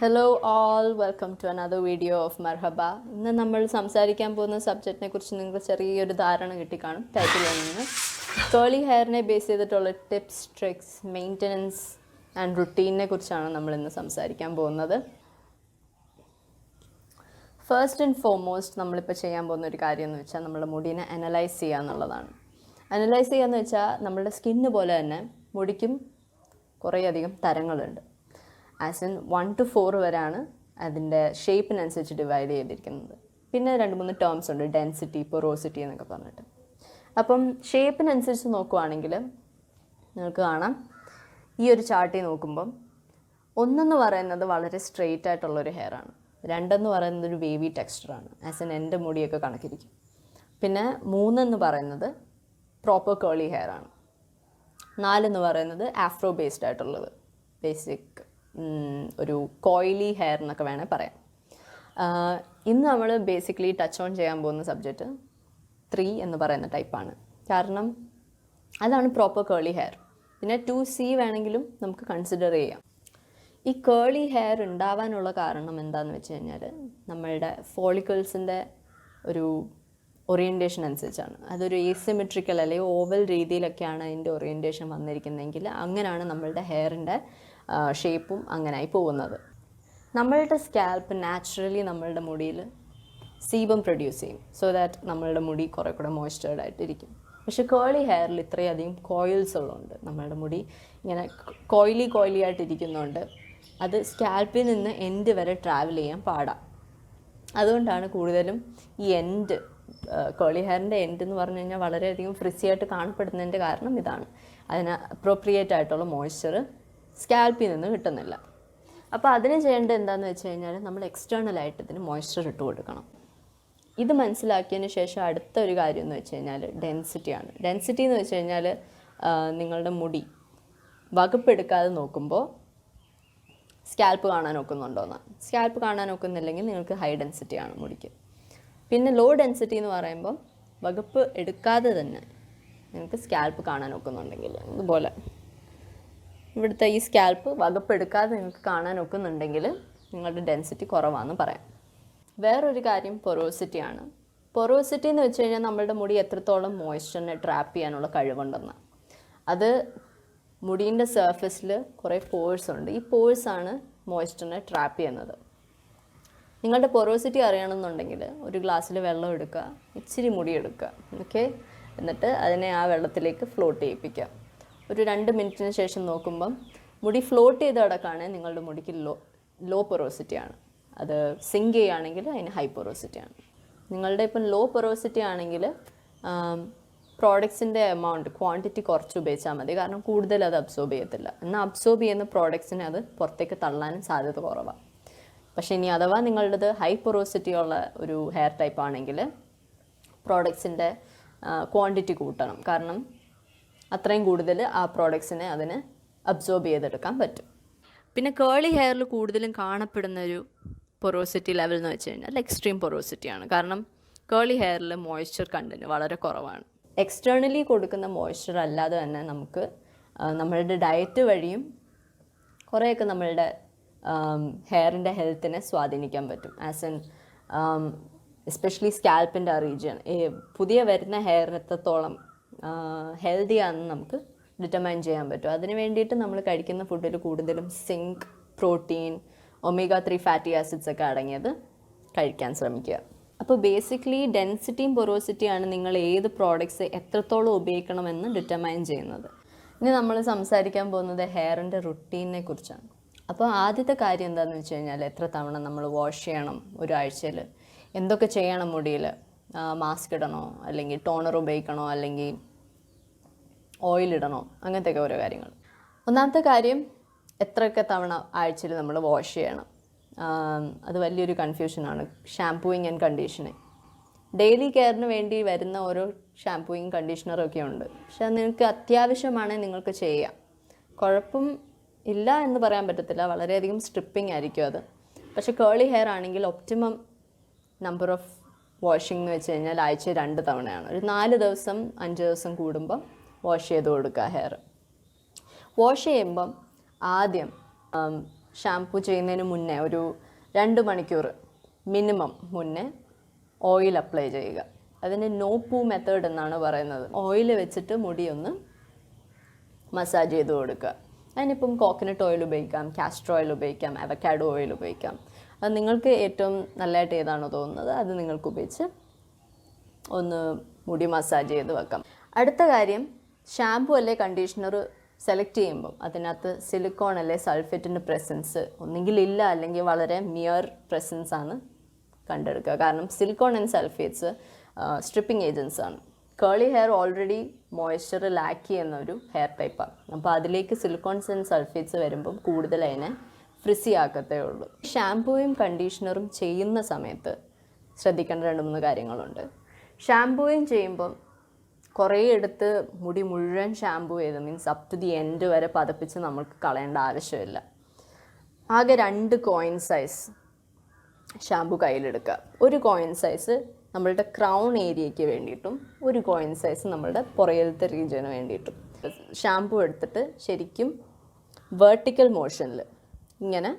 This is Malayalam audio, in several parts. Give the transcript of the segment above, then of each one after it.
Hello all, welcome to another video of മർഹബ. ഇന്ന് നമ്മൾ സംസാരിക്കാൻ പോകുന്ന സബ്ജക്റ്റിനെ കുറിച്ച് നിങ്ങൾക്ക് ചെറിയൊരു ധാരണ കിട്ടിക്കാണും ടൈറ്റിലിൽ നിന്ന്. കേളി ഹെയറിനെ ബേസ് ചെയ്തിട്ടുള്ള ടിപ്സ്, ട്രിക്സ്, മെയിൻ്റനൻസ് ആൻഡ് റുട്ടീനെ കുറിച്ചാണ് നമ്മൾ ഇന്ന് സംസാരിക്കാൻ പോകുന്നത്. ഫസ്റ്റ് ആൻഡ് ഫോർമോസ്റ്റ് നമ്മളിപ്പോൾ ചെയ്യാൻ പോകുന്ന ഒരു കാര്യം എന്ന് വെച്ചാൽ നമ്മുടെ മുടീനെ അനലൈസ് ചെയ്യുക എന്നുള്ളതാണ്. അനലൈസ് ചെയ്യുക എന്ന് വെച്ചാൽ നമ്മുടെ സ്കിന്ന് പോലെ തന്നെ മുടിക്കും കുറേയധികം തരങ്ങളുണ്ട്. ആസ് ഇൻ 1 to 4 വരെയാണ് അതിൻ്റെ ഷേപ്പിനനുസരിച്ച് ഡിവൈഡ് ചെയ്തിരിക്കുന്നത്. പിന്നെ 2-3 ടേംസ് ഉണ്ട്, ഡെൻസിറ്റി, പൊറോസിറ്റി എന്നൊക്കെ പറഞ്ഞിട്ട്. അപ്പം ഷേപ്പിനനുസരിച്ച് നോക്കുവാണെങ്കിൽ നിങ്ങൾക്ക് കാണാം, ഈ ഒരു ചാർട്ടിൽ നോക്കുമ്പം 1 പറയുന്നത് വളരെ സ്ട്രെയിറ്റ് ആയിട്ടുള്ളൊരു ഹെയറാണ്. 2 പറയുന്നത് ഒരു വേവി ടെക്സ്ചറാണ്, ആസ് ഇൻ എൻ്റെ മുടിയൊക്കെ കണക്കിരിക്കും. പിന്നെ 3 പറയുന്നത് പ്രോപ്പർ കേളി ഹെയറാണ്. 4 പറയുന്നത് ആഫ്രോ ബേസ്ഡ് ആയിട്ടുള്ളത്, ബേസിക് ഒരു കോയിലി ഹെയർ എന്നൊക്കെ വേണേൽ പറയാം. ഇന്ന് നമ്മൾ ബേസിക്കലി ടച്ച് ഓൺ ചെയ്യാൻ പോകുന്ന സബ്ജക്റ്റ് 3 എന്ന് പറയുന്ന ടൈപ്പാണ്. കാരണം അതാണ് പ്രോപ്പർ കേളി ഹെയർ. പിന്നെ 2C വേണമെങ്കിലും നമുക്ക് കൺസിഡർ ചെയ്യാം. ഈ കേളി ഹെയർ ഉണ്ടാവാനുള്ള കാരണം എന്താണെന്ന് വെച്ച് കഴിഞ്ഞാൽ നമ്മളുടെ ഫോളിക്കിൾസിൻ്റെ ഒരു ഓറിയൻറ്റേഷൻ അനുസരിച്ചാണ്. അതൊരു ഏസിമെട്രിക്കൽ അല്ലെങ്കിൽ ഓവൽ രീതിയിലൊക്കെയാണ് അതിൻ്റെ ഓറിയൻറ്റേഷൻ വന്നിരിക്കുന്നതെങ്കിൽ അങ്ങനെയാണ് നമ്മളുടെ ഹെയറിൻ്റെ ഷേപ്പും അങ്ങനെയായി പോകുന്നത്. നമ്മളുടെ സ്കാൽപ്പ് നാച്ചുറലി നമ്മളുടെ മുടിയിൽ സീബം പ്രൊഡ്യൂസ് ചെയ്യും, സോ ദാറ്റ് നമ്മളുടെ മുടി കുറേ കൂടെ മോയ്സ്ചേർഡ് ആയിട്ടിരിക്കും. പക്ഷെ കേളി ഹെയറിൽ ഇത്രയധികം കോയിൽസ് ഉള്ളതുകൊണ്ട് നമ്മളുടെ മുടി ഇങ്ങനെ കോയിലി ആയിട്ടിരിക്കുന്നതുകൊണ്ട് അത് സ്കാൽപ്പിൽ നിന്ന് എൻഡ് വരെ ട്രാവൽ ചെയ്യാൻ പാടാം. അതുകൊണ്ടാണ് കൂടുതലും ഈ എൻഡ്, കേളി ഹെയറിൻ്റെ എൻഡ് എന്ന് പറഞ്ഞു കഴിഞ്ഞാൽ വളരെയധികം ഫ്രിസി ആയിട്ട് കാണപ്പെടുന്നതിൻ്റെ കാരണം ഇതാണ്. അതിന് അപ്രോപ്രിയേറ്റ് ആയിട്ടുള്ള മോയ്സ്ചർ സ്കാൽപ്പിൽ നിന്ന് കിട്ടുന്നില്ല. അപ്പോൾ അതിന് ചെയ്യേണ്ടത് എന്താണെന്ന് വെച്ച് കഴിഞ്ഞാൽ നമ്മൾ എക്സ്റ്റേണലായിട്ട് ഇതിന് മോയ്സ്ചർ ഇട്ട് കൊടുക്കണം. ഇത് മനസ്സിലാക്കിയതിന് ശേഷം അടുത്ത ഒരു കാര്യം എന്ന് വെച്ച് കഴിഞ്ഞാൽ ഡെൻസിറ്റിയാണ്. ഡെൻസിറ്റി എന്ന് വെച്ച് കഴിഞ്ഞാൽ നിങ്ങളുടെ മുടി വകുപ്പെടുക്കാതെ നോക്കുമ്പോൾ സ്കാൽപ്പ് കാണാൻ ഒക്കുന്നുണ്ടോയെന്ന്. സ്കാൽപ്പ് കാണാൻ ഒക്കുന്നില്ലെങ്കിൽ നിങ്ങൾക്ക് ഹൈ ഡെൻസിറ്റിയാണ് മുടിക്ക്. പിന്നെ ലോ ഡെൻസിറ്റി എന്ന് പറയുമ്പോൾ വകുപ്പ് എടുക്കാതെ തന്നെ നിങ്ങൾക്ക് സ്കാൽപ്പ് കാണാൻ ഒക്കുന്നുണ്ടെങ്കിൽ, ഇതുപോലെ ഇവിടുത്തെ ഈ സ്കാൽപ്പ് വകുപ്പെടുക്കാതെ നിങ്ങൾക്ക് കാണാൻ ഒക്കുന്നുണ്ടെങ്കിൽ നിങ്ങളുടെ ഡെൻസിറ്റി കുറവാണെന്ന് പറയാം. വേറൊരു കാര്യം പൊറോസിറ്റിയാണ്. പൊറോസിറ്റി എന്ന് വെച്ച് കഴിഞ്ഞാൽ നമ്മളുടെ മുടി എത്രത്തോളം മോയ്സ്ചറിനെ ട്രാപ്പ് ചെയ്യാനുള്ള കഴിവുണ്ടെന്ന്. അത് മുടീൻ്റെ സർഫസിൽ കുറേ പോഴ്സ് ഉണ്ട്. ഈ പോഴ്സാണ് മോയ്സ്ചറിനെ ട്രാപ്പ് ചെയ്യുന്നത്. നിങ്ങളുടെ പൊറോസിറ്റി അറിയണമെന്നുണ്ടെങ്കിൽ ഒരു ഗ്ലാസ്സിൽ വെള്ളം എടുക്കുക, ഇച്ചിരി മുടി എടുക്കുക, ഓക്കെ, എന്നിട്ട് അതിനെ ആ വെള്ളത്തിലേക്ക് ഫ്ലോട്ട് ചെയ്യിപ്പിക്കുക. ഒരു 2 മിനിറ്റിന് ശേഷം നോക്കുമ്പം മുടി ഫ്ലോട്ട് ചെയ്ത് കിടക്കുകയാണെങ്കിൽ നിങ്ങളുടെ മുടിക്ക് ലോ പൊറോസിറ്റിയാണ്. അത് സിങ്ക് ചെയ്യുകയാണെങ്കിൽ അതിന് ഹൈ പൊറോസിറ്റിയാണ്. നിങ്ങളുടെ ഇപ്പം ലോ പൊറോസിറ്റി ആണെങ്കിൽ പ്രോഡക്ട്സിൻ്റെ ക്വാണ്ടിറ്റി കുറച്ച് ഉപയോഗിച്ചാൽ മതി. കാരണം കൂടുതൽ അത് അബ്സോർബ് ചെയ്യത്തില്ല. എന്നാൽ അബ്സോർബ് ചെയ്യുന്ന പ്രോഡക്ട്സിനെ അത് പുറത്തേക്ക് തള്ളാനും സാധ്യത കുറവാണ്. പക്ഷേ ഇനി അഥവാ നിങ്ങളുടേത് ഹൈ പൊറോസിറ്റി ഉള്ള ഒരു ഹെയർ ടൈപ്പ് ആണെങ്കിൽ പ്രോഡക്ട്സിൻ്റെ ക്വാണ്ടിറ്റി കൂട്ടണം. കാരണം അത്രയും കൂടുതൽ ആ പ്രോഡക്ട്സിനെ അതിന് അബ്സോർബ് ചെയ്തെടുക്കാൻ പറ്റും. പിന്നെ കേളി ഹെയറിൽ കൂടുതലും കാണപ്പെടുന്ന ഒരു പൊറോസിറ്റി ലെവൽ എന്ന് വെച്ച് കഴിഞ്ഞാൽ എക്സ്ട്രീം പൊറോസിറ്റിയാണ്. കാരണം കേളി ഹെയറിൽ മോയ്സ്ചർ കണ്ടന്റ് വളരെ കുറവാണ്. എക്സ്റ്റേണലി കൊടുക്കുന്ന മോയ്സ്ചർ അല്ലാതെ തന്നെ നമുക്ക് നമ്മളുടെ ഡയറ്റ് വഴിയും കുറേയൊക്കെ നമ്മളുടെ ഹെയറിൻ്റെ ഹെൽത്തിനെ സ്വാധീനിക്കാൻ പറ്റും. ആസ് എൻ എസ്പെഷ്യലി സ്കാൽപ്പിൻ്റെ ആ റീജിയൻ, പുതിയ വരുന്ന ഹെയറിന് എത്രത്തോളം ഹെൽത്തി ആണെന്ന് നമുക്ക് ഡിറ്റർമൈൻ ചെയ്യാൻ പറ്റും. അതിന് വേണ്ടിയിട്ട് നമ്മൾ കഴിക്കുന്ന ഫുഡിൽ കൂടുതലും zinc, protein, omega 3 fatty acids ഒക്കെ അടങ്ങിയത് കഴിക്കാൻ ശ്രമിക്കുക. അപ്പോൾ ബേസിക്കലി ഡെൻസിറ്റിയും പൊറോസിറ്റിയാണ് നിങ്ങൾ ഏത് പ്രോഡക്ട്സ് എത്രത്തോളം ഉപയോഗിക്കണമെന്ന് ഡിറ്റർമൈൻ ചെയ്യുന്നത്. ഇനി നമ്മൾ സംസാരിക്കാൻ പോകുന്നത് ഹെയറിൻ്റെ റുട്ടീനെ കുറിച്ചാണ്. അപ്പോൾ ആദ്യത്തെ കാര്യം എന്താണെന്ന് വെച്ച് കഴിഞ്ഞാൽ എത്ര തവണ നമ്മൾ വാഷ് ചെയ്യണം ഒരാഴ്ചയിൽ, എന്തൊക്കെ ചെയ്യണം മുടിയിൽ, മാസ്ക് ഇടണോ അല്ലെങ്കിൽ ടോണർ ഉപയോഗിക്കണോ അല്ലെങ്കിൽ ഓയിൽ ഇടണോ, അങ്ങനത്തെയൊക്കെ ഓരോ കാര്യങ്ങൾ. ഒന്നാമത്തെ കാര്യം എത്രയൊക്കെ തവണ ആഴ്ചയിൽ നമ്മൾ വാഷ് ചെയ്യണം. അത് വലിയൊരു കൺഫ്യൂഷനാണ്. ഷാംപൂയിങ് ആൻഡ് കണ്ടീഷനിങ്, ഡെയിലി കെയറിന് വേണ്ടി വരുന്ന ഓരോ ഷാംപൂയിങ് കണ്ടീഷണറൊക്കെ ഉണ്ട്. പക്ഷെ അത് നിങ്ങൾക്ക് അത്യാവശ്യമാണെങ്കിൽ നിങ്ങൾക്ക് ചെയ്യാം. കുഴപ്പം ഇല്ല എന്ന് പറയാൻ പറ്റത്തില്ല, വളരെയധികം സ്ട്രിപ്പിംഗ് ആയിരിക്കും അത്. പക്ഷെ കേളി ഹെയർ ആണെങ്കിൽ ഒപ്റ്റിമം നമ്പർ ഓഫ് വാഷിംഗ് എന്ന് വെച്ച് കഴിഞ്ഞാൽ ആഴ്ച 2 തവണയാണ്. ഒരു 4 ദിവസം 5 ദിവസം കൂടുമ്പോൾ വാഷ് ചെയ്ത് കൊടുക്കുക ഹെയർ. വാഷ് ചെയ്യുമ്പം ആദ്യം ഷാംപൂ ചെയ്യുന്നതിന് മുന്നേ ഒരു 2 മണിക്കൂർ മിനിമം മുന്നേ ഓയിൽ അപ്ലൈ ചെയ്യുക. അതിന് നോ പൂ മെത്തേഡ് എന്നാണ് പറയുന്നത്. ഓയിൽ വെച്ചിട്ട് മുടി ഒന്ന് മസാജ് ചെയ്ത് കൊടുക്കുക. അതിനിപ്പം കോക്കനട്ട് ഓയിൽ ഉപയോഗിക്കാം, കാസ്റ്റർ ഓയിൽ ഉപയോഗിക്കാം, അവക്കാഡോ ഓയിൽ ഉപയോഗിക്കാം. അത് നിങ്ങൾക്ക് ഏറ്റവും നല്ലതായിട്ട് ഏതാണോ തോന്നുന്നത് അത് നിങ്ങൾക്ക് ഉപയോഗിച്ച് ഒന്ന് മുടി മസാജ് ചെയ്ത് വെക്കാം. അടുത്ത കാര്യം, ഷാംപൂ അല്ലെ കണ്ടീഷണർ സെലക്ട് ചെയ്യുമ്പം അതിനകത്ത് സിലിക്കോൺ അല്ലെ സൾഫേറ്റിൻ്റെ പ്രസൻസ് ഒന്നെങ്കിൽ ഇല്ല അല്ലെങ്കിൽ വളരെ മിയർ പ്രസൻസ് ആണ് കണ്ടെടുക്കുക. കാരണം silicone and sulphates stripping agents ആണ്. Curly hair already moisture lack ചെയ്യുന്ന ഒരു ഹെയർ ടൈപ്പാണ്. അപ്പോൾ അതിലേക്ക് സിലിക്കോൺസ് ആൻഡ് സൾഫേറ്റ്സ് വരുമ്പം കൂടുതൽ അതിനെ ഫ്രിസി ആക്കത്തേ ഉള്ളൂ. ഷാംപൂയും കണ്ടീഷണറും ചെയ്യുന്ന സമയത്ത് ശ്രദ്ധിക്കേണ്ട 2-3 കാര്യങ്ങളുണ്ട്. ഷാംപൂയും ചെയ്യുമ്പം കുറേ എടുത്ത് മുടി മുഴുവൻ ഷാംപൂ ചെയ്ത് means up to the end വരെ പതപ്പിച്ച് നമുക്ക് കളയേണ്ട ആവശ്യമില്ല. ആകെ 2 കോയിൻ സൈസ് ഷാംപൂ കയ്യിലെടുക്കുക. ഒരു കോയിൻ സൈസ് നമ്മളുടെ ക്രൗൺ ഏരിയയ്ക്ക് വേണ്ടിയിട്ടും ഒരു കോയിൻ സൈസ് നമ്മളുടെ പുറകിലത്തെ റീജിയന് വേണ്ടിയിട്ടും ഷാംപൂ എടുത്തിട്ട് ശരിക്കും വെർട്ടിക്കൽ മോഷനിൽ ഇങ്ങനെ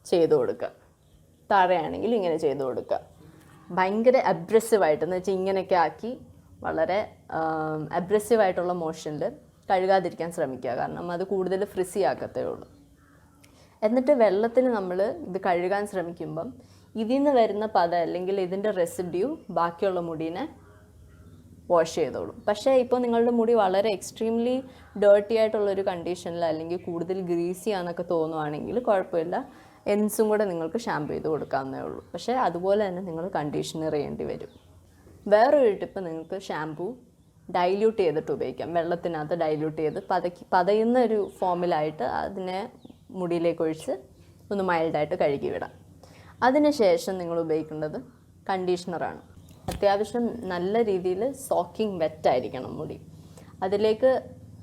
ചെയ്ത് കൊടുക്കുക. താഴെയാണെങ്കിൽ ഇങ്ങനെ ചെയ്ത് കൊടുക്കുക. ഭയങ്കര അബ്രസീവായിട്ടെന്ന് വെച്ചാൽ ഇങ്ങനെയൊക്കെ ആക്കി വളരെ അബ്രസീവായിട്ടുള്ള മോഷനിൽ കഴുകാതിരിക്കാൻ ശ്രമിക്കുക. കാരണം അത് കൂടുതൽ ഫ്രിസി ആക്കത്തേ ഉള്ളൂ. എന്നിട്ട് വെള്ളത്തിൽ നമ്മൾ ഇത് കഴുകാൻ ശ്രമിക്കുമ്പം ഇതിൽ നിന്ന് വരുന്ന പത അല്ലെങ്കിൽ ഇതിൻ്റെ റെസിഡ്യൂ ബാക്കിയുള്ള മുടീനെ വാഷ് ചെയ്തോളും. പക്ഷേ ഇപ്പോൾ നിങ്ങളുടെ മുടി വളരെ എക്സ്ട്രീംലി ഡേർട്ടി ആയിട്ടുള്ളൊരു കണ്ടീഷനിൽ അല്ലെങ്കിൽ കൂടുതൽ ഗ്രീസി ആണെന്നൊക്കെ തോന്നുവാണെങ്കിൽ കുഴപ്പമില്ല, എൻസും കൂടെ നിങ്ങൾക്ക് ഷാമ്പു ചെയ്ത് കൊടുക്കാവുന്നേ ഉള്ളൂ. പക്ഷേ അതുപോലെ തന്നെ നിങ്ങൾ കണ്ടീഷണർ ചെയ്യേണ്ടി വരും. വേറൊരു ടിപ്പ്, നിങ്ങൾക്ക് ഷാംപൂ ഡൈല്യൂട്ട് ചെയ്തിട്ട് ഉപയോഗിക്കാം. വെള്ളത്തിനകത്ത് ഡൈല്യൂട്ട് ചെയ്ത് പതയുന്ന ഒരു ഫോമിലായിട്ട് അതിനെ മുടിയിലേക്ക് ഒഴിച്ച് ഒന്ന് മൈൽഡായിട്ട് കഴുകി വിടാം. അതിനുശേഷം നിങ്ങൾ ഉപയോഗിക്കേണ്ടത് കണ്ടീഷണറാണ്. അത്യാവശ്യം നല്ല രീതിയിൽ സോക്കിംഗ് വെറ്റായിരിക്കണം മുടി. അതിലേക്ക്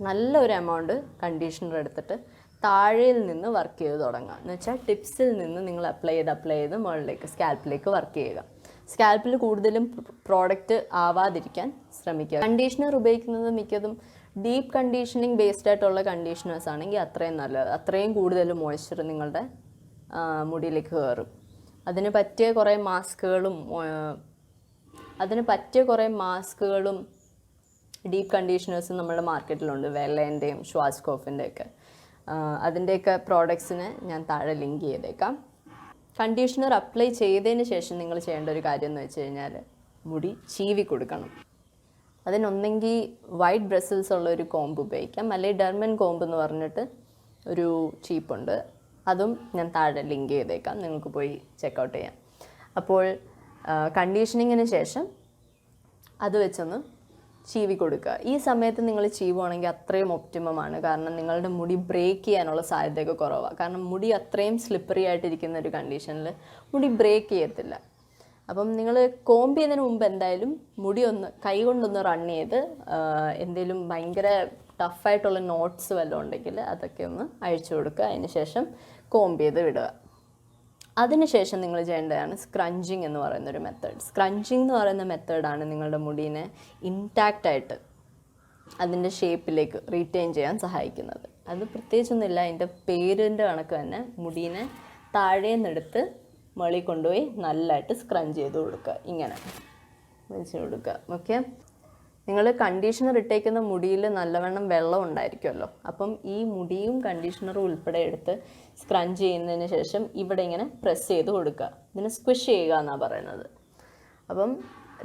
നല്ലൊരു എമൗണ്ട് കണ്ടീഷണർ എടുത്തിട്ട് താഴെയിൽ നിന്ന് വർക്ക് ചെയ്ത് തുടങ്ങുക. എന്ന് വെച്ചാൽ ടിപ്സിൽ നിന്ന് നിങ്ങൾ അപ്ലൈ ചെയ്ത് മുകളിലേക്ക് സ്കാൽപ്പിലേക്ക് വർക്ക് ചെയ്യുക. സ്കാൽപ്പിൽ കൂടുതലും പ്രോഡക്റ്റ് ആവാതിരിക്കാൻ ശ്രമിക്കുക. കണ്ടീഷണർ ഉപയോഗിക്കുന്നത് മിക്കതും ഡീപ്പ് കണ്ടീഷനിങ് ബേസ്ഡ് ആയിട്ടുള്ള കണ്ടീഷണേഴ്സ് ആണെങ്കിൽ അത്രയും നല്ലത്. അത്രയും കൂടുതൽ മോയ്സ്ചർ നിങ്ങളുടെ മുടിയിലേക്ക് കയറും. അതിന് പറ്റിയ കുറേ മാസ്കുകളും ഡീപ്പ് കണ്ടീഷണേഴ്സും നമ്മുടെ മാർക്കറ്റിലുണ്ട്. വെല്ലേൻ്റെയും ഷ്വാസ്കോഫിൻ്റെയൊക്കെ. അതിൻ്റെയൊക്കെ പ്രോഡക്ട്സിന് ഞാൻ താഴെ ലിങ്ക് ചെയ്തേക്കാം. കണ്ടീഷണർ അപ്ലൈ ചെയ്തതിന് ശേഷം നിങ്ങൾ ചെയ്യേണ്ട ഒരു കാര്യം എന്ന് വെച്ച് കഴിഞ്ഞാൽ മുടി ചീവി കൊടുക്കണം. അതിനൊന്നെങ്കിൽ വൈറ്റ് ബ്രസിൽസ് ഉള്ള ഒരു കോമ്പ് ഉപയോഗിക്കാം, അല്ലെങ്കിൽ ഡെർമൻ കോമ്പ് എന്ന് പറഞ്ഞിട്ട് ഒരു ചീപ്പുണ്ട്. അതും ഞാൻ താഴെ ലിങ്ക് ചെയ്തേക്കാം, നിങ്ങൾക്ക് പോയി ചെക്കൗട്ട് ചെയ്യാം. അപ്പോൾ കണ്ടീഷനിങ്ങിന് ശേഷം അത് വെച്ചൊന്ന് ചീവി കൊടുക്കുക. ഈ സമയത്ത് നിങ്ങൾ ചീവുവാണെങ്കിൽ അത്രയും ഒപ്റ്റിമമാണ്. കാരണം നിങ്ങളുടെ മുടി ബ്രേക്ക് ചെയ്യാനുള്ള സാധ്യതയൊക്കെ കുറവാണ്. കാരണം മുടി അത്രയും സ്ലിപ്പറി ആയിട്ടിരിക്കുന്ന ഒരു കണ്ടീഷനിൽ മുടി ബ്രേക്ക് ചെയ്യത്തില്ല. അപ്പം നിങ്ങൾ കോമ്പ് ചെയ്യുന്നതിന് മുമ്പ് എന്തായാലും മുടി ഒന്ന് കൈ കൊണ്ടൊന്ന് റൺ ചെയ്ത് എന്തെങ്കിലും ഭയങ്കര ടഫായിട്ടുള്ള നോട്ട്സ് വല്ലതും ഉണ്ടെങ്കിൽ അതൊക്കെ ഒന്ന് അഴിച്ചു കൊടുക്കുക. അതിന് ശേഷം കോമ്പ് ചെയ്ത് വിടുക. അതിനുശേഷം നിങ്ങൾ ചെയ്യേണ്ടതാണ് സ്ക്രഞ്ചിങ് എന്ന് പറയുന്നൊരു മെത്തേഡ്. സ്ക്രഞ്ചിങ് എന്ന് പറയുന്ന മെത്തേഡാണ് നിങ്ങളുടെ മുടീനെ ഇൻടാക്റ്റായിട്ട് അതിൻ്റെ ഷേപ്പിലേക്ക് റീറ്റെയിൻ ചെയ്യാൻ സഹായിക്കുന്നത്. അത് പ്രത്യേകിച്ചൊന്നുമില്ല, അതിൻ്റെ പേരിൻ്റെ കണക്ക് തന്നെ മുടീനെ താഴേന്നെടുത്ത് മുകളിൽ കൊണ്ടുപോയി നല്ലതായിട്ട് സ്ക്രഞ്ച് ചെയ്ത് കൊടുക്കുക. ഇങ്ങനെ വെച്ച് കൊടുക്കുക. ഓക്കെ, നിങ്ങൾ കണ്ടീഷണർ ഇട്ടേക്കുന്ന മുടിയിൽ നല്ലവണ്ണം വെള്ളം ഉണ്ടായിരിക്കുമല്ലോ. അപ്പം ഈ മുടിയും കണ്ടീഷണറും ഉൾപ്പെടെ എടുത്ത് സ്ക്രഞ്ച് ചെയ്യുന്നതിന് ശേഷം ഇവിടെ ഇങ്ങനെ പ്രസ് ചെയ്ത് കൊടുക്കുക. ഇതിനെ സ്ക്വിഷ് ചെയ്യുക എന്നാണ് പറയുന്നത്. അപ്പം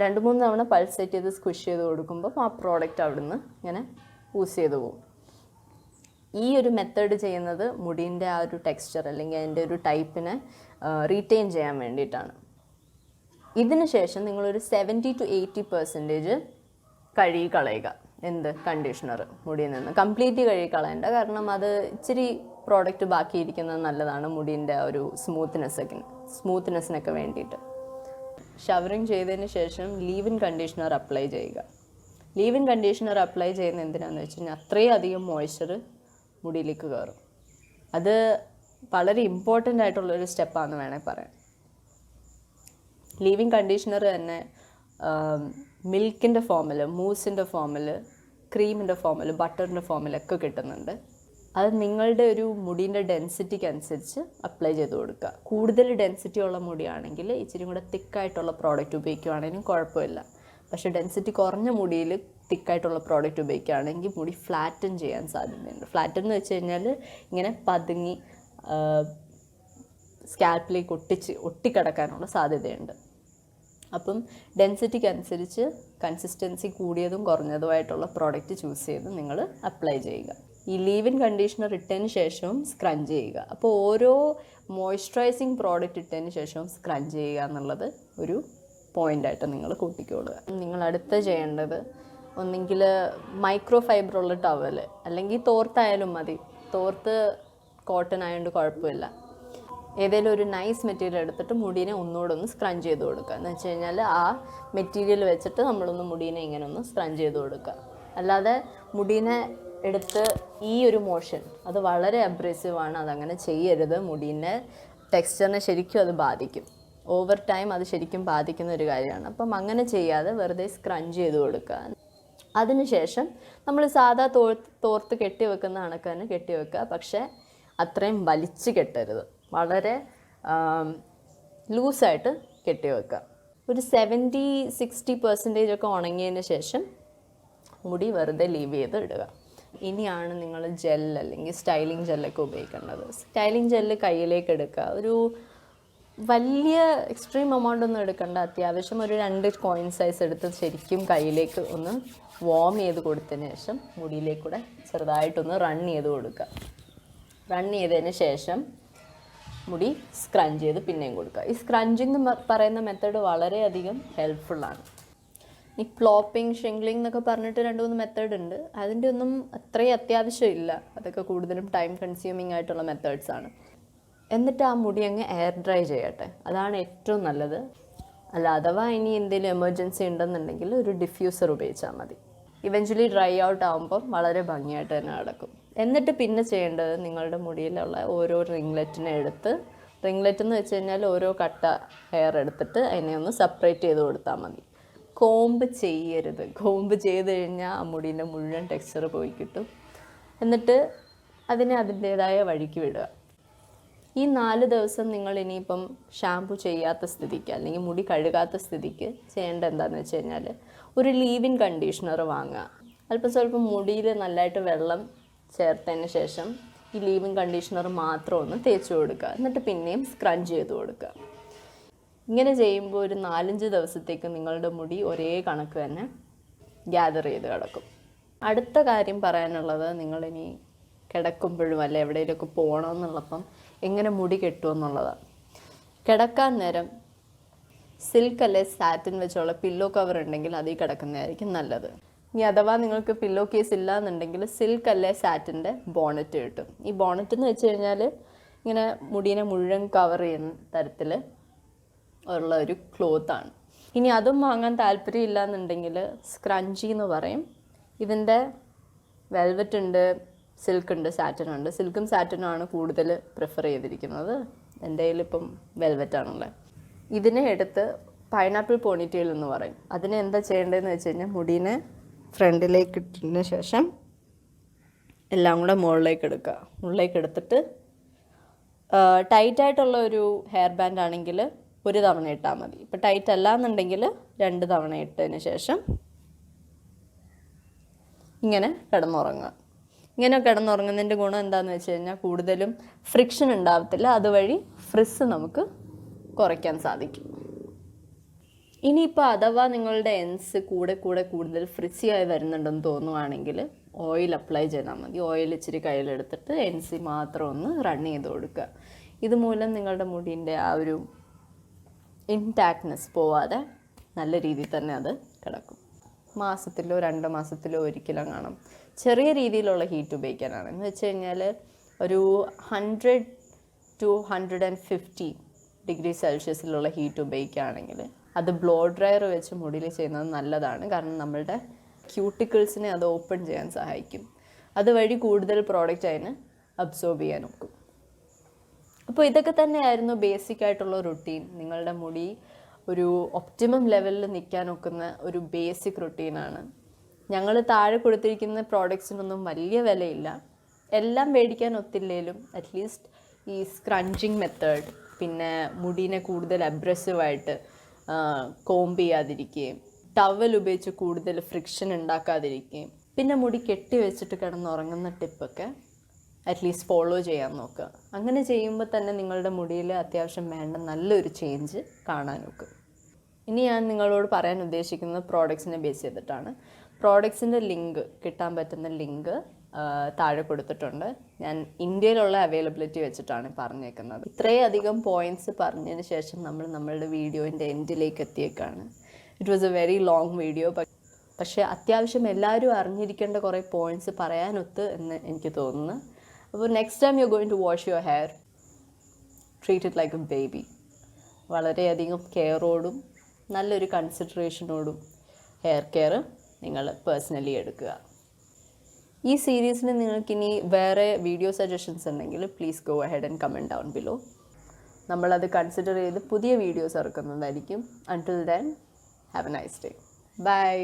2-3 തവണ പൾസേറ്റ് ചെയ്ത് സ്ക്വിഷ് ചെയ്ത് കൊടുക്കുമ്പോൾ ആ പ്രോഡക്റ്റ് അവിടുന്ന് ഇങ്ങനെ യൂസ് ചെയ്ത് പോകും. ഈ ഒരു മെത്തേഡ് ചെയ്യുന്നത് മുടീൻ്റെ ആ ഒരു ടെക്സ്ചർ അല്ലെങ്കിൽ അതിൻ്റെ ഒരു ടൈപ്പിനെ റീറ്റെയിൻ ചെയ്യാൻ വേണ്ടിയിട്ടാണ്. ഇതിന് ശേഷം നിങ്ങളൊരു 70 to 80% കഴുകി കളയുക. എന്ത് കണ്ടീഷണർ മുടിയിൽ നിന്ന് കംപ്ലീറ്റ് കഴുകി കളയേണ്ട. കാരണം അത് ഇച്ചിരി പ്രോഡക്റ്റ് ബാക്കിയിരിക്കുന്നത് നല്ലതാണ് മുടീൻ്റെ ആ ഒരു സ്മൂത്ത്നെസ്സിനൊക്കെ വേണ്ടിയിട്ട്. ഷവറിങ് ചെയ്തതിന് ശേഷം ലീവ് ഇൻ കണ്ടീഷണർ അപ്ലൈ ചെയ്യുക. ലീവ് ഇൻ കണ്ടീഷണർ അപ്ലൈ ചെയ്യുന്ന എന്തിനാണെന്ന് വെച്ച് കഴിഞ്ഞാൽ അത്രയും അധികം മോയ്സ്ചർ മുടിയിലേക്ക് കയറും. അത് വളരെ ഇമ്പോർട്ടൻ്റ് ആയിട്ടുള്ളൊരു സ്റ്റെപ്പാണെന്ന് വേണമെങ്കിൽ പറയാം. ലീവ് ഇൻ കണ്ടീഷണർ തന്നെ മിൽക്കിൻ്റെ ഫോമിൽ, മൂസിൻ്റെ ഫോമിൽ, ക്രീമിൻ്റെ ഫോമിൽ, ബട്ടറിൻ്റെ ഫോമിലൊക്കെ കിട്ടുന്നുണ്ട്. അത് നിങ്ങളുടെ ഒരു മുടീൻ്റെ ഡെൻസിറ്റിക്ക് അനുസരിച്ച് അപ്ലൈ ചെയ്ത് കൊടുക്കുക. കൂടുതൽ ഡെൻസിറ്റി ഉള്ള മുടിയാണെങ്കിൽ ഇച്ചിരി കൂടെ തിക്കായിട്ടുള്ള പ്രോഡക്റ്റ് ഉപയോഗിക്കുകയാണെങ്കിലും കുഴപ്പമില്ല. പക്ഷേ ഡെൻസിറ്റി കുറഞ്ഞ മുടിയിൽ തിക്കായിട്ടുള്ള പ്രോഡക്റ്റ് ഉപയോഗിക്കുകയാണെങ്കിൽ മുടി ഫ്ലാറ്റൻ ചെയ്യാൻ സാധ്യതയുണ്ട്. ഫ്ലാറ്റൻ എന്ന് വെച്ച് കഴിഞ്ഞാൽ ഇങ്ങനെ പതുങ്ങി സ്കാൽപ്പിലേക്ക് ഒട്ടിക്കിടക്കാനുള്ള സാധ്യതയുണ്ട്. അപ്പം ഡെൻസിറ്റിക്ക് അനുസരിച്ച് കൺസിസ്റ്റൻസി കൂടിയതും കുറഞ്ഞതുമായിട്ടുള്ള പ്രോഡക്റ്റ് ചൂസ് ചെയ്ത് നിങ്ങൾ അപ്ലൈ ചെയ്യുക. ഈ ലീവ് ഇൻ കണ്ടീഷണർ ഇട്ടതിന് ശേഷവും സ്ക്രഞ്ച് ചെയ്യുക. അപ്പോൾ ഓരോ മോയ്സ്ചറൈസിങ് പ്രോഡക്റ്റ് ഇട്ടതിന് ശേഷവും സ്ക്രഞ്ച് ചെയ്യുക എന്നുള്ളത് ഒരു പോയിൻ്റായിട്ട് നിങ്ങൾ കൂട്ടിക്കൊള്ളുക. നിങ്ങൾ അടുത്ത് ചെയ്യേണ്ടത് ഒന്നെങ്കിൽ മൈക്രോ ഫൈബറുള്ള ടവൽ അല്ലെങ്കിൽ തോർത്തായാലും മതി. തോർത്ത് കോട്ടൺ ആയതുകൊണ്ട് കുഴപ്പമില്ല. ഏതെങ്കിലും ഒരു നൈസ് മെറ്റീരിയൽ എടുത്തിട്ട് മുടീനെ ഒന്നുകൂടെ ഒന്ന് സ്ക്രഞ്ച് ചെയ്ത് കൊടുക്കുക. എന്ന് വെച്ച് കഴിഞ്ഞാൽ ആ മെറ്റീരിയൽ വെച്ചിട്ട് നമ്മളൊന്ന് മുടീനെ ഇങ്ങനെ ഒന്ന് സ്ക്രഞ്ച് ചെയ്ത് കൊടുക്കുക. അല്ലാതെ മുടീനെ എടുത്ത് ഈ ഒരു മോഷൻ അത് വളരെ അബ്രേസീവാണ്, അതങ്ങനെ ചെയ്യരുത്. മുടീൻ്റെ ടെക്സ്ചറിനെ ശരിക്കും അത് ബാധിക്കും. ഓവർ ടൈം അത് ശരിക്കും ബാധിക്കുന്ന ഒരു കാര്യമാണ്. അപ്പം അങ്ങനെ ചെയ്യാതെ വെറുതെ സ്ക്രഞ്ച് ചെയ്ത് കൊടുക്കുക. അതിനുശേഷം നമ്മൾ സാധാ തോർത്ത് കെട്ടി വെക്കുന്ന കണക്ക് തന്നെ കെട്ടി വെക്കുക. പക്ഷേ അത്രയും വലിച്ച് കെട്ടരുത്, വളരെ ലൂസായിട്ട് കെട്ടി വെക്കുക. ഒരു 70-60% ഒക്കെ ഉണങ്ങിയതിന് ശേഷം മുടി വെറുതെ ലീവ് ചെയ്ത് ഇടുക. ഇനിയാണ് നിങ്ങൾ ജെൽ അല്ലെങ്കിൽ സ്റ്റൈലിംഗ് ജെല്ലൊക്കെ ഉപയോഗിക്കേണ്ടത്. സ്റ്റൈലിംഗ് ജെല്ല് കയ്യിലേക്ക് എടുക്കുക. ഒരു വലിയ എക്സ്ട്രീം എമൗണ്ട് ഒന്നും എടുക്കണ്ട. അത്യാവശ്യം ഒരു 2 കോയിൻ സൈസ് എടുത്ത് ശരിക്കും കയ്യിലേക്ക് ഒന്ന് വാം ചെയ്ത് കൊടുത്തതിന് ശേഷം മുടിയിലേക്കൂടെ ചെറുതായിട്ടൊന്ന് റൺ ചെയ്ത് കൊടുക്കുക. റൺ ചെയ്തതിന് ശേഷം മുടി സ്ക്രഞ്ച് ചെയ്ത് പിന്നെയും കൊടുക്കുക. ഈ സ്ക്രഞ്ചിങ് എന്ന് പറയുന്ന മെത്തേഡ് വളരെയധികം ഹെൽപ്ഫുള്ളാണ്. ഈ പ്ലോപ്പിംഗ്, ഷ്രിങ്ക്ലിംഗ് എന്നൊക്കെ പറഞ്ഞിട്ട് 2-3 മെത്തേഡ് ഉണ്ട്. അതിൻ്റെ ഒന്നും അത്രയും അത്യാവശ്യമില്ല. അതൊക്കെ കൂടുതലും ടൈം കൺസ്യൂമിങ് ആയിട്ടുള്ള മെത്തേഡ്സാണ്. എന്നിട്ട് ആ മുടി അങ്ങ് എയർ ഡ്രൈ ചെയ്യട്ടെ, അതാണ് ഏറ്റവും നല്ലത്. അല്ല അഥവാ ഇനി എന്തെങ്കിലും എമർജൻസി ഉണ്ടെന്നുണ്ടെങ്കിൽ ഒരു ഡിഫ്യൂസർ ഉപയോഗിച്ചാൽ മതി. ഇവഞ്ച്വലി ഡ്രൈ ഔട്ട് ആകുമ്പം വളരെ ഭംഗിയായിട്ട് തന്നെ നടക്കും. എന്നിട്ട് പിന്നെ ചെയ്യേണ്ടത് നിങ്ങളുടെ മുടിയിലുള്ള ഓരോ റിംഗ്ലെറ്റിനെ എടുത്ത്, റിംഗ്ലെറ്റ് എന്ന് വെച്ച് കഴിഞ്ഞാൽ ഓരോ കട്ട ഹെയർ എടുത്തിട്ട് അതിനെ ഒന്ന് സെപ്പറേറ്റ് ചെയ്ത് കൊടുത്താൽ മതി. കോംബ് ചെയ്യരുത്. കോംബ് ചെയ്ത് കഴിഞ്ഞാൽ ആ മുടീൻ്റെ മുഴുവൻ ടെക്സ്ചർ പോയി കിട്ടും. എന്നിട്ട് അതിനെ അതിൻ്റേതായ വഴിക്ക് വിടുക. ഈ 4 ദിവസം നിങ്ങൾ ഇനിയിപ്പം ഷാംപൂ ചെയ്യാത്ത സ്ഥിതിക്ക് അല്ലെങ്കിൽ മുടി കഴുകാത്ത സ്ഥിതിക്ക് ചെയ്യേണ്ട എന്താണെന്ന് വെച്ച് കഴിഞ്ഞാൽ ഒരു ലീവ് ഇൻ കണ്ടീഷണർ വാങ്ങുക. അല്പം സ്വല്പം മുടിയിൽ നല്ലതായിട്ട് വെള്ളം ചേർത്തതിന് ശേഷം ഈ ലീവ് ഇൻ കണ്ടീഷണർ മാത്രം ഒന്ന് തേച്ച് കൊടുക്കുക. എന്നിട്ട് പിന്നെയും സ്ക്രഞ്ച് ചെയ്ത് കൊടുക്കുക. ഇങ്ങനെ ചെയ്യുമ്പോൾ ഒരു 4-5 ദിവസത്തേക്ക് നിങ്ങളുടെ മുടി ഒരേ കണക്ക് തന്നെ ഗ്യാദർ ചെയ്ത് കിടക്കും. അടുത്ത കാര്യം പറയാനുള്ളത്, നിങ്ങളിനി കിടക്കുമ്പോഴും അല്ല എവിടെയെങ്കിലുമൊക്കെ പോകണമെന്നുള്ളപ്പം എങ്ങനെ മുടി കെട്ടുമെന്നുള്ളതാണ്. കിടക്കാൻ നേരം സിൽക്ക് അല്ലെ സാറ്റിൻ വെച്ചുള്ള പില്ലോ കവർ ഉണ്ടെങ്കിൽ അതിൽ കിടക്കുന്നതായിരിക്കും നല്ലത്. ഇനി അഥവാ നിങ്ങൾക്ക് പില്ലോ കേസ് ഇല്ല എന്നുണ്ടെങ്കിൽ സിൽക്ക് അല്ലെ സാറ്റിൻ്റെ ബോണറ്റ് കിട്ടും. ഈ ബോണറ്റ് എന്ന് വെച്ച് കഴിഞ്ഞാൽ ഇങ്ങനെ മുടീനെ മുഴുവൻ കവർ ചെയ്യുന്ന തരത്തിൽ ഉള്ള ഒരു ക്ലോത്താണ്. ഇനി അതും വാങ്ങാൻ താല്പര്യം ഇല്ല എന്നുണ്ടെങ്കിൽ സ്ക്രഞ്ചി എന്ന് പറയും. ഇതിൻ്റെ വെൽവെറ്റ് ഉണ്ട്, സിൽക്ക് ഉണ്ട്, സാറ്റിൻ ഉണ്ട്. സിൽക്കും സാറ്റിനും ആണ് കൂടുതൽ പ്രിഫർ ചെയ്തിരിക്കുന്നത്. എൻ്റെ കയ്യിലിപ്പം വെൽവെറ്റാണുള്ളത്. ഇതിനെ എടുത്ത് പൈനാപ്പിൾ പോണിറ്റെയിൽ എന്ന് പറയും. അതിനെ എന്താ ചെയ്യേണ്ടതെന്ന് വെച്ച് കഴിഞ്ഞാൽ മുടീനെ ഫ്രണ്ടിലേക്ക് ഇട്ടതിന് ശേഷം എല്ലാം കൂടെ മുകളിലേക്ക് എടുക്കുക. മുകളിലേക്ക് എടുത്തിട്ട് ടൈറ്റായിട്ടുള്ള ഒരു ഹെയർ ബാൻഡ് ആണെങ്കിൽ 1 തവണ ഇട്ടാൽ മതി. ഇപ്പോൾ ടൈറ്റ് അല്ല എന്നുണ്ടെങ്കിൽ 2 തവണ ഇട്ടതിന് ശേഷം ഇങ്ങനെ കിടന്നുറങ്ങുക. ഇങ്ങനെ കിടന്നുറങ്ങുന്നതിൻ്റെ ഗുണം എന്താണെന്ന് വെച്ച് കഴിഞ്ഞാൽ കൂടുതലും ഫ്രിക്ഷൻ ഉണ്ടാകത്തില്ല. അതുവഴി ഫ്രിസ് നമുക്ക് കുറയ്ക്കാൻ സാധിക്കും. ഇനിയിപ്പോൾ അഥവാ നിങ്ങളുടെ എൻസ് കൂടുതൽ ഫ്രിസിയായി വരുന്നുണ്ടെന്ന് തോന്നുവാണെങ്കിൽ ഓയിൽ അപ്ലൈ ചെയ്താൽ മതി. ഓയിൽ ഇച്ചിരി കയ്യിലെടുത്തിട്ട് എൻസി മാത്രം ഒന്ന് റൺ ചെയ്ത് കൊടുക്കുക. ഇതുമൂലം നിങ്ങളുടെ മുടീൻ്റെ ആ ഒരു ഇൻടാക്ട്നെസ് പോവാതെ നല്ല രീതിയിൽ തന്നെ അത് കിടക്കും. മാസത്തിലോ 2 മാസത്തിലോ ഒരിക്കലും കാണും. ചെറിയ രീതിയിലുള്ള ഹീറ്റ് ഉപയോഗിക്കാനാണ്. എന്ന് വെച്ച് കഴിഞ്ഞാൽ ഒരു 100 to 150 ഡിഗ്രി സെൽഷ്യസിലുള്ള ഹീറ്റ് ഉപയോഗിക്കുകയാണെങ്കിൽ അത് ബ്ലോ ഡ്രയർ വെച്ച് മുടിയിൽ ചെയ്യുന്നത് നല്ലതാണ്. കാരണം നമ്മളുടെ ക്യൂട്ടിക്കിൾസിനെ അത് ഓപ്പൺ ചെയ്യാൻ സഹായിക്കും. അതുവഴി കൂടുതൽ പ്രോഡക്റ്റ് അതിന് അബ്സോർബ് ചെയ്യാൻ നോക്കും. അപ്പോൾ ഇതൊക്കെ തന്നെയായിരുന്നു ബേസിക് ആയിട്ടുള്ള റുട്ടീൻ. നിങ്ങളുടെ മുടി ഒരു ഒപ്റ്റിമം ലെവലിൽ നിൽക്കാൻ ഒക്കുന്ന ഒരു ബേസിക് റുട്ടീനാണ്. ഞങ്ങൾ താഴെ കൊടുത്തിരിക്കുന്ന പ്രോഡക്ട്സിനൊന്നും വലിയ വിലയില്ല. എല്ലാം മേടിക്കാൻ ഒത്തില്ലേലും അറ്റ്ലീസ്റ്റ് ഈ സ്ക്രഞ്ചിങ് മെത്തേഡ്, പിന്നെ മുടീനെ കൂടുതൽ അബ്രസീവായിട്ട് കോംബ് ചെയ്യാതിരിക്കുകയും ടവൽ ഉപയോഗിച്ച് കൂടുതൽ ഫ്രിക്ഷൻ ഉണ്ടാക്കാതിരിക്കുകയും പിന്നെ മുടി കെട്ടി വെച്ചിട്ട് കിടന്നുറങ്ങുന്ന ടിപ്പൊക്കെ അറ്റ്ലീസ്റ്റ് ഫോളോ ചെയ്യാൻ നോക്കുക. അങ്ങനെ ചെയ്യുമ്പോൾ തന്നെ നിങ്ങളുടെ മുടിയിൽ അത്യാവശ്യം വേണ്ട നല്ലൊരു ചേഞ്ച് കാണാൻ നോക്കും. ഇനി ഞാൻ നിങ്ങളോട് പറയാൻ ഉദ്ദേശിക്കുന്നത് പ്രോഡക്ട്സിനെ ബേസ് ചെയ്തിട്ടാണ്. പ്രോഡക്ട്സിൻ്റെ ലിങ്ക്, കിട്ടാൻ പറ്റുന്ന ലിങ്ക് താഴെ കൊടുത്തിട്ടുണ്ട്. ഞാൻ ഇന്ത്യയിലുള്ള അവൈലബിലിറ്റി വെച്ചിട്ടാണ് പറഞ്ഞേക്കുന്നത്. ഇത്രയധികം പോയിൻറ്റ്സ് പറഞ്ഞതിന് ശേഷം നമ്മൾ നമ്മളുടെ വീഡിയോൻ്റെ എൻഡിലേക്ക് എത്തിയേക്കാണ്. It was a very long video. പക്ഷേ അത്യാവശ്യം എല്ലാവരും അറിഞ്ഞിരിക്കേണ്ട കുറേ പോയിൻറ്റ്സ് പറയാനൊത്ത് എന്ന് എനിക്ക് തോന്നുന്നു. അപ്പോൾ next time you are going to wash your hair, treat it like a baby. വളരെയധികം കെയറോടും നല്ലൊരു കൺസിഡറേഷനോടും ഹെയർ കെയർ നിങ്ങൾ പേഴ്സണലി എടുക്കുക. ഈ സീരീസിന് നിങ്ങൾക്കിനി വേറെ വീഡിയോ സജഷൻസ് ഉണ്ടെങ്കിൽ please go ahead and comment down below. നമ്മളത് കൺസിഡർ ചെയ്ത് പുതിയ വീഡിയോസ് ഇറക്കുന്നതായിരിക്കും. Until then, have a nice day. By.